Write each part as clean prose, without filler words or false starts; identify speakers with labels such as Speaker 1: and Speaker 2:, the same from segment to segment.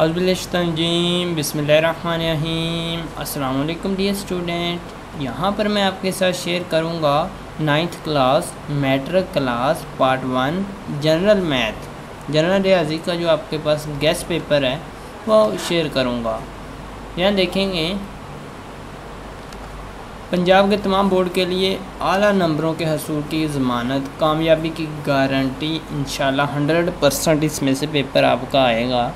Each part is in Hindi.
Speaker 1: औज़ुबिल्लाहिमिनश्शैतानिर्रजीम बिस्मिल्लाहिर्रहमानिर्रहीम। अस्सलाम वालेकुम डियर स्टूडेंट, यहाँ पर मैं आपके साथ शेयर करूँगा 9th class matric class part 1 general math general रियाजी का जो आपके पास गेस्ट पेपर है वो शेयर करूँगा। यहाँ देखेंगे पंजाब के तमाम बोर्ड के लिए आला नंबरों के हसूल की ज़मानत, कामयाबी की गारंटी, इंशाल्लाह 100% इसमें से पेपर आपका आएगा।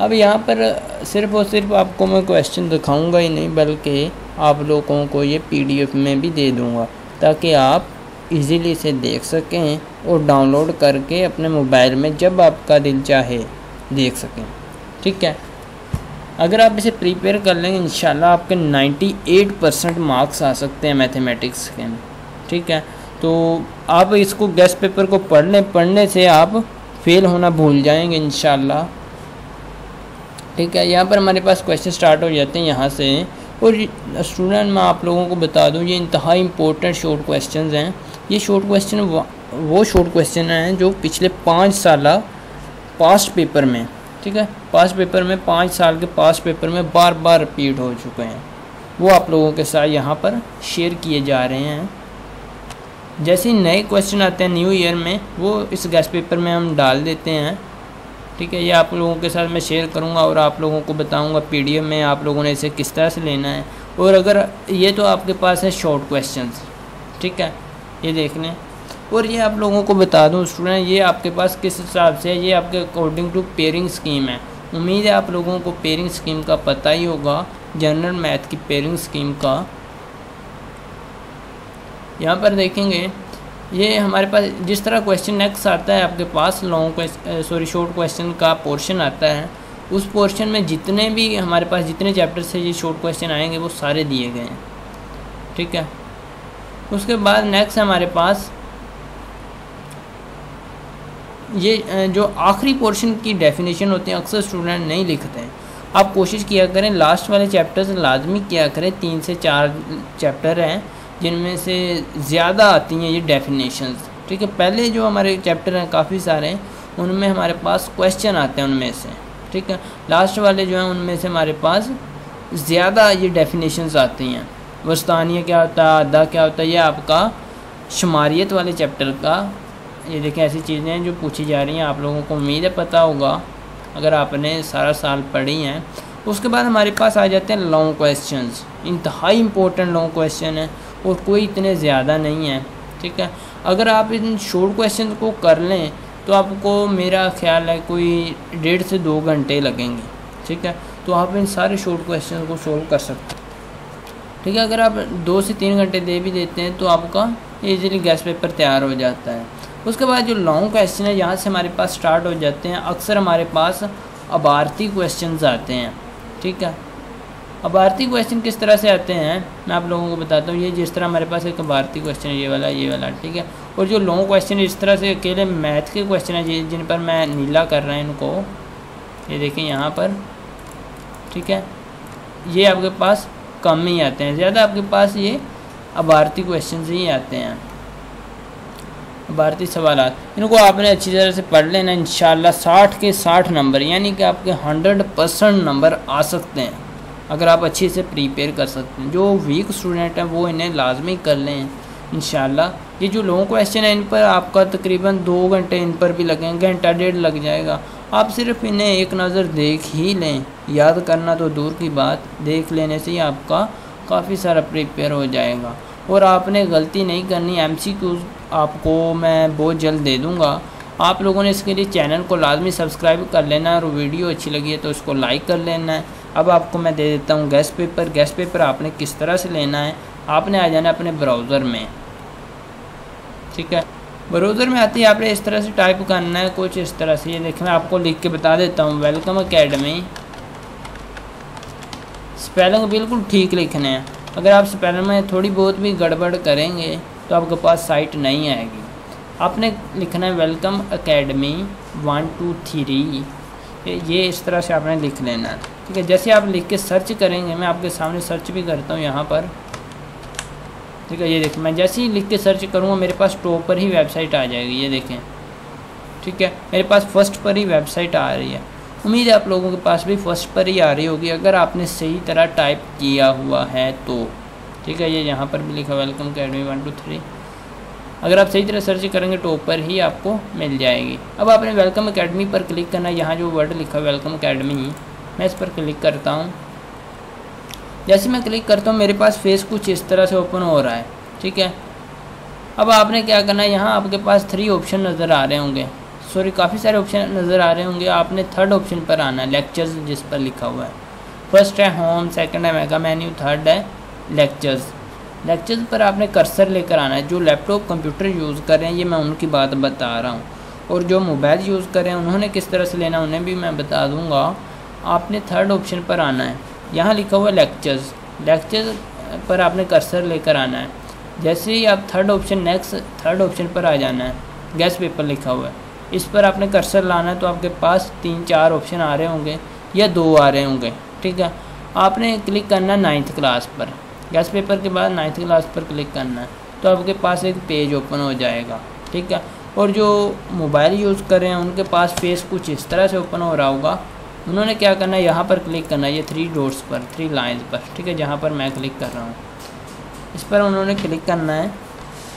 Speaker 1: अब यहाँ पर सिर्फ़ और सिर्फ आपको मैं क्वेश्चन दिखाऊंगा ही नहीं, बल्कि आप लोगों को ये PDF में भी दे दूँगा ताकि आप इजीली इसे देख सकें और डाउनलोड करके अपने मोबाइल में जब आपका दिल चाहे देख सकें। ठीक है, अगर आप इसे प्रिपेयर कर लेंगे इंशाल्लाह आपके 98% मार्क्स आ सकते हैं मैथमेटिक्स के। ठीक है, तो आप इसको गेस्ट पेपर को पढ़ने से आप फेल होना भूल जाएंगे इंशाल्लाह। ठीक है, यहाँ पर हमारे पास क्वेश्चन स्टार्ट हो जाते हैं यहाँ से। और स्टूडेंट मैं आप लोगों को बता दूँ ये इंतहाई इम्पोर्टेंट शॉर्ट क्वेश्चंस हैं। ये शॉर्ट क्वेश्चन वो शॉर्ट क्वेश्चन हैं जो पिछले 5 साल पास्ट पेपर में, ठीक है, पास्ट पेपर में 5 साल के पास्ट पेपर में बार बार रिपीट हो चुके हैं, वो आप लोगों के साथ यहाँ पर शेयर किए जा रहे हैं। जैसे ही नए क्वेश्चन आते हैं न्यू ईयर में वो इस गेस्ट पेपर में हम डाल देते हैं। ठीक है, ये आप लोगों के साथ मैं शेयर करूंगा और आप लोगों को बताऊंगा PDF में आप लोगों ने इसे किस तरह से लेना है। और अगर ये तो आपके पास है शॉर्ट क्वेश्चंस, ठीक है, ये देख लें। और ये आप लोगों को बता दूं स्टूडेंट, ये आपके पास किस हिसाब से है, ये आपके अकॉर्डिंग टू पेयरिंग स्कीम है। उम्मीद है आप लोगों को पेयरिंग स्कीम का पता ही होगा, जनरल मैथ की पेयरिंग स्कीम का। यहाँ पर देखेंगे ये हमारे पास जिस तरह क्वेश्चन नेक्स्ट आता है आपके पास शॉर्ट क्वेश्चन का पोर्शन आता है, उस पोर्शन में जितने भी हमारे पास जितने चैप्टर से ये शॉर्ट क्वेश्चन आएंगे वो सारे दिए गए हैं। ठीक है, उसके बाद नेक्स्ट हमारे पास ये जो आखिरी पोर्शन की डेफिनेशन होती है अक्सर स्टूडेंट नहीं लिखते हैं। आप कोशिश किया करें लास्ट वाले चैप्टर से लाजमी किया करें। 3 से 4 चैप्टर हैं जिनमें से ज़्यादा आती हैं ये डेफिनेशंस। ठीक है, पहले जो हमारे चैप्टर हैं काफ़ी सारे हैं, उनमें हमारे पास क्वेश्चन आते हैं उनमें से। ठीक है, लास्ट वाले जो हैं उनमें से हमारे पास ज़्यादा ये डेफिनेशंस आती हैं। वस्तानिया क्या होता है, आधा क्या होता है, ये आपका शुमारियत वाले चैप्टर का। ये देखें ऐसी चीज़ें हैं जो पूछी जा रही हैं, आप लोगों को उम्मीद है पता होगा अगर आपने सारा साल पढ़ी हैं। उसके बाद हमारे पास आ जाते हैं लॉन्ग क्वेश्चंस। इंतहाई इम्पोर्टेंट लॉन्ग क्वेश्चन है और कोई इतने ज़्यादा नहीं है। ठीक है, अगर आप इन शॉर्ट क्वेश्चन को कर लें तो आपको मेरा ख्याल है कोई 1.5 से 2 घंटे लगेंगे। ठीक है, तो आप इन सारे शॉर्ट क्वेश्चन को सोल्व कर सकते हैं। ठीक है, अगर आप 2 से 3 घंटे दे भी देते हैं तो आपका ईज़िली गेस्ट पेपर तैयार हो जाता है। उसके बाद जो लॉन्ग क्वेश्चन है यहाँ से हमारे पास स्टार्ट हो जाते हैं। अक्सर हमारे पास अबारती क्वेश्चंस आते हैं। ठीक है, अबारती क्वेश्चन किस तरह से आते हैं मैं आप लोगों को बताता हूँ। ये जिस तरह हमारे पास एक अबारती क्वेश्चन है, ये वाला। ठीक है, और जो लॉन्ग क्वेश्चन इस तरह से अकेले मैथ के क्वेश्चन है जिन पर मैं नीला कर रहा हूँ इनको, ये देखें यहाँ पर। ठीक है, ये आपके पास कम ही आते हैं, ज़्यादा आपके पास ये अबारती क्वेश्चन ही आते हैं, भारतीय सवालात। इनको आपने अच्छी तरह से पढ़ लेना। इंशाल्लाह 60 के 60 नंबर, यानी कि आपके 100% नंबर आ सकते हैं अगर आप अच्छे से प्रिपेयर कर सकते हैं। जो वीक स्टूडेंट हैं वो इन्हें लाजमी कर लें इंशाल्लाह। ये जो लॉन्ग क्वेश्चन है इन पर आपका तकरीबन 2 घंटे इन पर भी लगेंगे, घंटा 1.5 लग जाएगा। आप सिर्फ इन्हें एक नज़र देख ही लें, याद करना तो दूर की बात, देख लेने से ही आपका काफ़ी सारा प्रिपेयर हो जाएगा। और आपने गलती नहीं करनी, MCQ आपको मैं बहुत जल्द दे दूंगा। आप लोगों ने इसके लिए चैनल को लाजमी सब्सक्राइब कर लेना है और वीडियो अच्छी लगी है तो इसको लाइक कर लेना है। अब आपको मैं दे देता हूँ गेस्ट पेपर। गेस्ट पेपर आपने किस तरह से लेना है, आपने आ जाना अपने ब्राउज़र में। ठीक है, ब्राउज़र में आते ही आपने इस तरह से टाइप करना है कुछ इस तरह से। ये देखिए मैं आपको लिख के बता देता हूँ, वेलकम अकेडमी। स्पेलिंग बिल्कुल ठीक लिखने हैं। अगर आप स्पेलिंग में थोड़ी बहुत भी गड़बड़ करेंगे तो आपके पास साइट नहीं आएगी। आपने लिखना है वेलकम अकेडमी 1 2 3, ये इस तरह से आपने लिख लेना है। ठीक है, जैसे आप लिख के सर्च करेंगे, मैं आपके सामने सर्च भी करता हूँ यहाँ पर। ठीक है, ये देखें मैं जैसे ही लिख के सर्च करूँगा मेरे पास टॉप पर ही वेबसाइट आ जाएगी। ये देखें, ठीक है, मेरे पास फर्स्ट पर ही वेबसाइट आ रही है। उम्मीद है आप लोगों के पास भी फर्स्ट पर ही आ रही होगी अगर आपने सही तरह टाइप किया हुआ है तो। ठीक है, ये यहाँ पर भी लिखा वेलकम अकेडमी 1 2 3। अगर आप सही तरह सर्च करेंगे तो ऊपर ही आपको मिल जाएगी। अब आपने वेलकम अकेडमी पर क्लिक करना है। यहाँ जो वर्ड लिखा है वेलकम अकेडमी, मैं इस पर क्लिक करता हूँ। जैसे मैं क्लिक करता हूँ मेरे पास फेस कुछ इस तरह से ओपन हो रहा है। ठीक है, अब आपने क्या करना है, यहाँ आपके पास 3 ऑप्शन नज़र आ रहे होंगे, सॉरी काफ़ी सारे ऑप्शन नज़र आ रहे होंगे। आपने थर्ड ऑप्शन पर आना है, लेक्चर्स जिस पर लिखा हुआ है। फर्स्ट है होम, सेकंड है मेगा मेन्यू, थर्ड है लेक्चर्स। लेक्चर्स पर आपने कर्सर लेकर आना है। जो लैपटॉप कंप्यूटर यूज़ कर रहे हैं ये मैं उनकी बात बता रहा हूँ, और जो मोबाइल यूज़ कर रहे हैं उन्होंने किस तरह से लेना उन्हें भी मैं बता दूँगा। आपने थर्ड ऑप्शन पर आना है, यहाँ लिखा हुआ है लेक्चर्स। लेक्चर्स पर आपने कर्सर लेकर आना है। जैसे ही आप थर्ड ऑप्शन पर आ जाना है, गेस्ट पेपर लिखा हुआ है, इस पर आपने कर्सर लाना है। तो आपके पास 3-4 ऑप्शन आ रहे होंगे या 2 आ रहे होंगे। ठीक है, आपने क्लिक करना है 9th क्लास पर। गेस्ट पेपर के बाद 9th क्लास पर क्लिक करना है तो आपके पास एक पेज ओपन हो जाएगा। ठीक है, और जो मोबाइल यूज़ कर रहे हैं उनके पास फेस कुछ इस तरह से ओपन हो रहा होगा। उन्होंने क्या करना है, यहाँ पर क्लिक करना है, ये 3 डॉट्स पर, 3 लाइन्स पर। ठीक है, जहाँ पर मैं क्लिक कर रहा हूँ इस पर उन्होंने क्लिक करना है।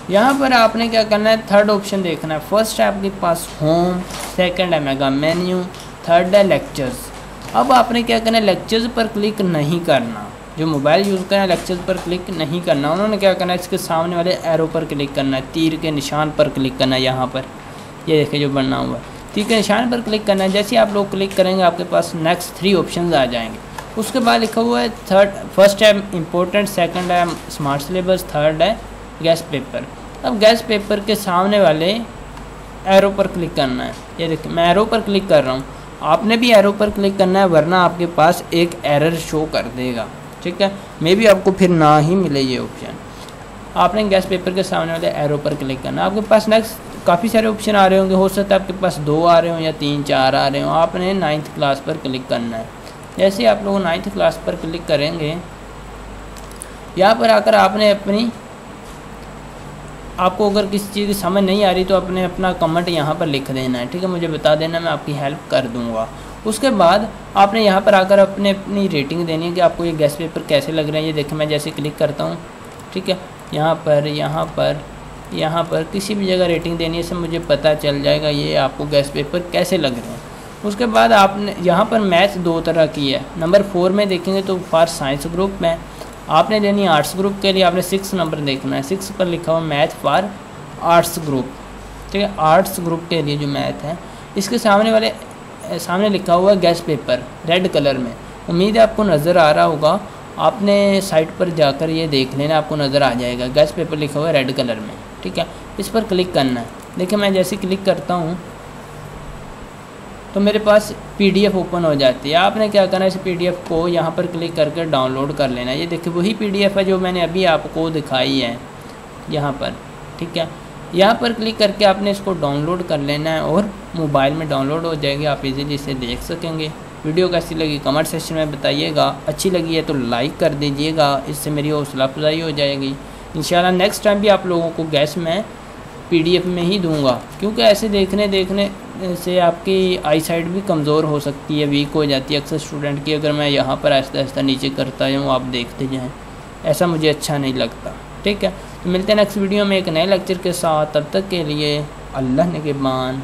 Speaker 1: यहाँ पर आपने क्या करना है, थर्ड ऑप्शन देखना है। फर्स्ट है आपके पास होम, सेकंड है मेगा मेन्यू, थर्ड है लेक्चर्स। अब आपने क्या करना है, लेक्चर्स पर क्लिक नहीं करना। जो मोबाइल यूज़ कर रहे हैं लेक्चर्स पर क्लिक नहीं करना। उन्होंने क्या करना है, इसके सामने वाले एरो पर क्लिक करना है, तीर के निशान पर क्लिक करना है। यहाँ पर ये देखिए जो बना हुआ है, तीर के निशान पर क्लिक करना है। जैसे आप लोग क्लिक करेंगे आपके पास नेक्स्ट 3 ऑप्शन आ जाएंगे। उसके बाद लिखा हुआ है फर्स्ट है इम्पोर्टेंट, सेकंड है स्मार्ट सिलेबस, थर्ड है गेस्ट पेपर। अब गेस्ट पेपर के सामने वाले एरो पर क्लिक करना है। ये देखिए मैं एरो पर क्लिक कर रहा हूँ, आपने भी एरो पर क्लिक करना है, वरना आपके पास एक एरर शो कर देगा। ठीक है, मे भी आपको फिर ना ही मिले ये ऑप्शन। आपने गेस्ट पेपर के सामने वाले एरो पर क्लिक करना है। आपके पास नेक्स्ट काफ़ी सारे ऑप्शन आ रहे होंगे, हो सकता है आपके पास 2 आ रहे हों या 3-4 आ रहे हों। आपने 9th क्लास पर क्लिक करना है। जैसे आप लोग 9th क्लास पर क्लिक करेंगे, यहाँ पर आकर आपको अगर किसी चीज़ की समझ नहीं आ रही तो आपने अपना कमेंट यहाँ पर लिख देना है। ठीक है, मुझे बता देना, मैं आपकी हेल्प कर दूँगा। उसके बाद आपने यहाँ पर आकर अपनी रेटिंग देनी है कि आपको ये गेस्ट पेपर कैसे लग रहे हैं। ये देखें मैं जैसे क्लिक करता हूँ, ठीक है, यहाँ पर किसी भी जगह रेटिंग देनी है, इससे मुझे पता चल जाएगा ये आपको गेस्ट पेपर कैसे लग रहे हैं। उसके बाद आपने यहाँ पर मैथ्स 2 तरह की है। नंबर 4 में देखेंगे तो फॉर साइंस ग्रुप में आपने देनी है। आर्ट्स ग्रुप के लिए आपने 6 नंबर देखना है। 6 पर लिखा हुआ मैथ फॉर आर्ट्स ग्रुप। ठीक है, आर्ट्स ग्रुप के लिए जो मैथ है, इसके सामने लिखा हुआ है गेस्ट पेपर रेड कलर में। उम्मीद है आपको नज़र आ रहा होगा, आपने साइट पर जाकर ये देख लेना, आपको नज़र आ जाएगा गेस्ट पेपर लिखा हुआ है रेड कलर में। ठीक है, इस पर क्लिक करना है। देखिए मैं जैसे क्लिक करता हूँ तो मेरे पास PDF ओपन हो जाती है। आपने क्या करना है, इस PDF को यहाँ पर क्लिक करके डाउनलोड कर लेना है। ये देखिए वही PDF है जो मैंने अभी आपको दिखाई है यहाँ पर। ठीक है, यहाँ पर क्लिक करके आपने इसको डाउनलोड कर लेना है और मोबाइल में डाउनलोड हो जाएगी, आप इजीली इसे देख सकेंगे। वीडियो कैसी लगी कमेंट सेक्शन में बताइएगा। अच्छी लगी है तो लाइक कर दीजिएगा, इससे मेरी हौसला अफजाई हो जाएगी। इंशाल्लाह नेक्स्ट टाइम भी आप लोगों को गैस मैं PDF में ही दूंगा, क्योंकि ऐसे देखने से आपकी आई साइट भी कमज़ोर हो सकती है, वीक हो जाती है अक्सर स्टूडेंट की। अगर मैं यहाँ पर आहिस्ता आहिस्ता नीचे करता हूँ आप देखते जाएँ, ऐसा मुझे अच्छा नहीं लगता। ठीक है, तो मिलते हैं नेक्स्ट वीडियो में एक नए लेक्चर के साथ। तब तक के लिए अल्लाह निगहबान।